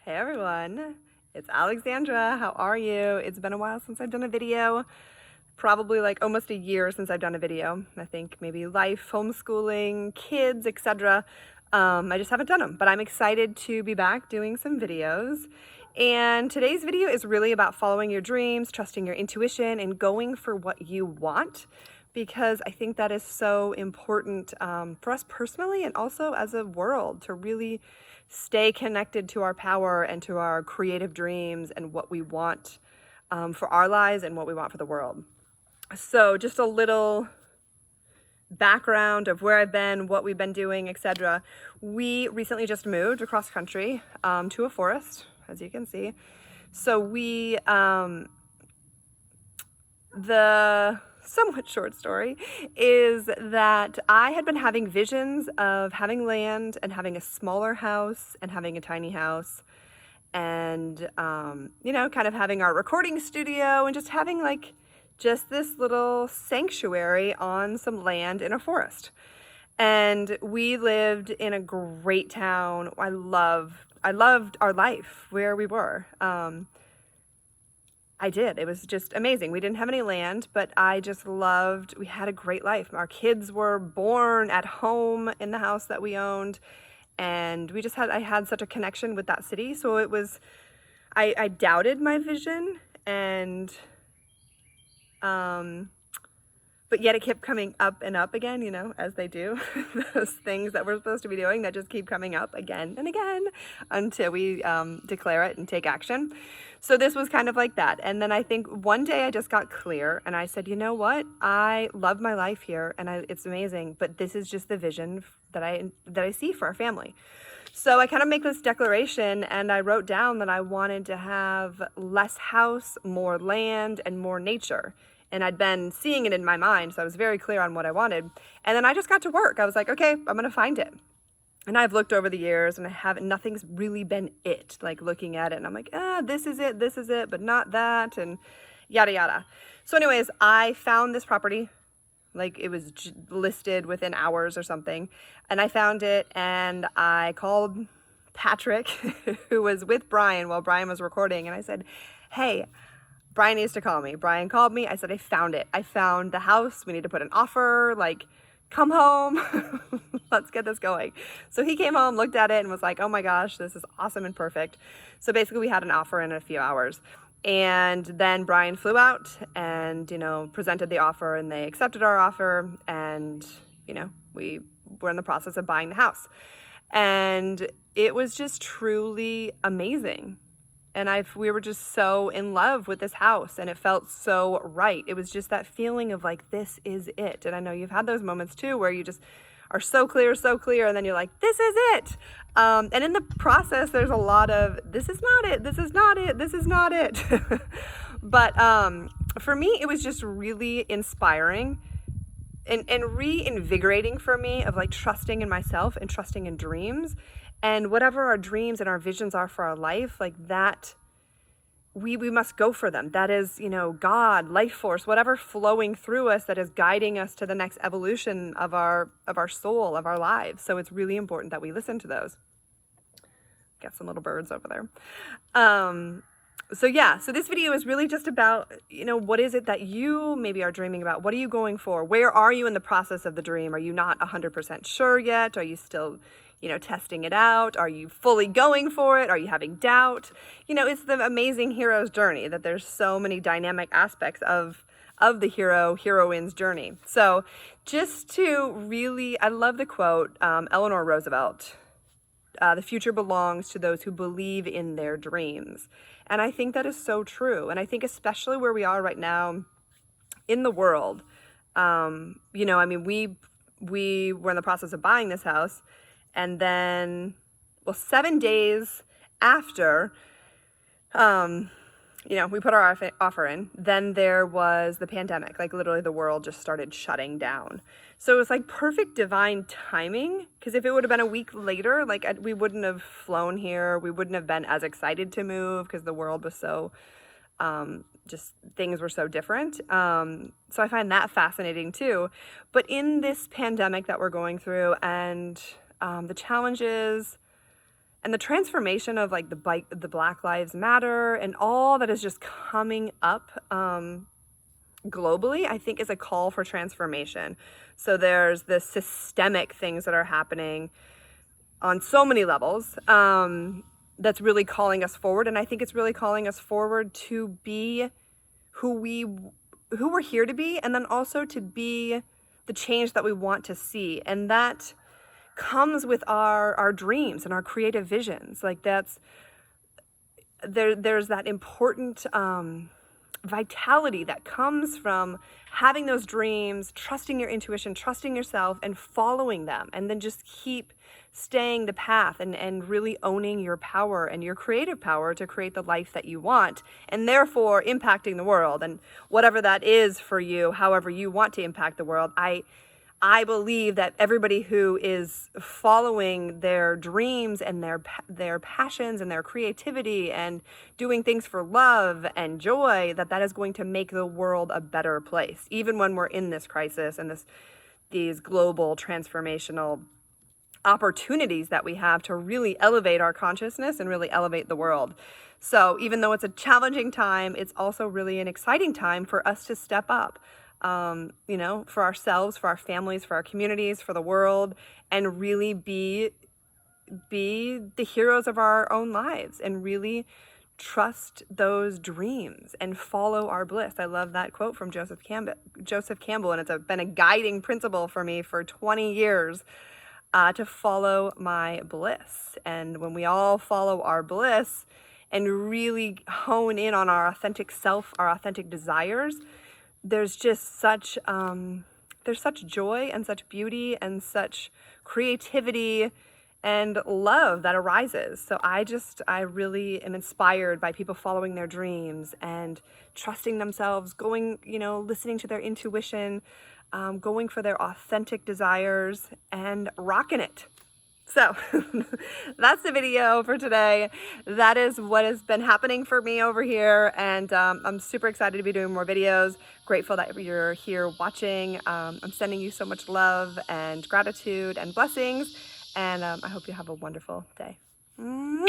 Hey everyone, it's Alexandra. How are you? It's been a while since I've done a video. Probably like almost a year since I've done a video. I think maybe life, homeschooling, kids, etc. I just haven't done them, but I'm excited to be back doing some videos. And today's video is really about following your dreams, trusting your intuition, and going for what you want, because I think that is so important for us personally and also as a world to really stay connected to our power and to our creative dreams and what we want for our lives and what we want for the world. So just a little background of where I've been, what we've been doing, etc. We recently just moved across country to a forest, as you can see. So the somewhat short story is that I had been having visions of having land and having a smaller house and having a tiny house and, kind of having our recording studio and just having just this little sanctuary on some land in a forest. And we lived in a great town. I loved our life where we were. I did. It was just amazing. We didn't have any land, but we had a great life. Our kids were born at home in the house that we owned. And I had such a connection with that city. So I doubted my vision but yet it kept coming up and up again, as they do. Those things that we're supposed to be doing that just keep coming up again and again until we declare it and take action. So this was kind of like that. And then I think one day I just got clear and I said, you know what? I love my life here and it's amazing, but this is just the vision that I see for our family. So I kind of make this declaration and I wrote down that I wanted to have less house, more land, and more nature. And I'd been seeing it in my mind, so I was very clear on what I wanted. And then I just got to work. I was like, okay, I'm gonna find it. And I've looked over the years and nothing's really been it, like looking at it. And I'm like, this is it, but not that, and yada, yada. So anyways, I found this property, like it was listed within hours or something. And I found it and I called Patrick, who was with Brian while Brian was recording. And I said, hey, Brian needs to call me. Brian called me. I said, I found it. I found the house. We need to put an offer. Come home. Let's get this going. So he came home, looked at it, and was like, oh my gosh, this is awesome and perfect. So basically, we had an offer in a few hours. And then Brian flew out and, presented the offer, and they accepted our offer. And, we were in the process of buying the house. And it was just truly amazing. And we were just so in love with this house and it felt so right. It was just that feeling of this is it. And I know you've had those moments too, where you just are so clear. And then you're like, this is it. And in the process, there's a lot of, this is not it. This is not it. This is not it. But for me, it was just really inspiring and reinvigorating for me of trusting in myself and trusting in dreams. And whatever our dreams and our visions are for our life, that we must go for them. That is, God, life force, whatever flowing through us that is guiding us to the next evolution of our soul, of our lives. So it's really important that we listen to those. Got some little birds over there. So this video is really just about, what is it that you maybe are dreaming about? What are you going for? Where are you in the process of the dream? Are you not 100% sure yet? Are you still testing it out? Are you fully going for it? Are you having doubt? It's the amazing hero's journey, that there's so many dynamic aspects of the heroine's journey. So just to really, I love the quote, Eleanor Roosevelt, the future belongs to those who believe in their dreams. And I think that is so true. And I think especially where we are right now in the world, we were in the process of buying this house. And then, 7 days after, we put our offer in, then there was the pandemic. Literally the world just started shutting down. So it was perfect divine timing, because if it would have been a week later, we wouldn't have flown here. We wouldn't have been as excited to move because the world was so, things were so different. So I find that fascinating too. But in this pandemic that we're going through and the challenges And the transformation of like the Black Lives Matter and all that is just coming up globally, I think is a call for transformation. So there's the systemic things that are happening on so many levels that's really calling us forward. And I think it's really calling us forward to be who we're here to be, and then also to be the change that we want to see. And that comes with our dreams and our creative visions. Like there's that important vitality that comes from having those dreams, trusting your intuition, trusting yourself, and following them, and then just keep staying the path and really owning your power and your creative power to create the life that you want, and therefore impacting the world. And whatever that is for you, however you want to impact the world, I believe that everybody who is following their dreams and their passions and their creativity and doing things for love and joy, that is going to make the world a better place, even when we're in this crisis and these global transformational opportunities that we have to really elevate our consciousness and really elevate the world. So even though it's a challenging time, it's also really an exciting time for us to step up. For ourselves, for our families, for our communities, for the world, and really be the heroes of our own lives and really trust those dreams and follow our bliss. I love that quote from Joseph Campbell, and it's been a guiding principle for me for 20 years, to follow my bliss. And when we all follow our bliss and really hone in on our authentic self, our authentic desires, there's just such joy and such beauty and such creativity and love that arises. So I really am inspired by people following their dreams and trusting themselves, going, listening to their intuition, going for their authentic desires and rocking it. So that's the video for today. That is what has been happening for me over here, and I'm super excited to be doing more videos. Grateful that you're here watching. I'm sending you so much love and gratitude and blessings, and I hope you have a wonderful day. Mwah.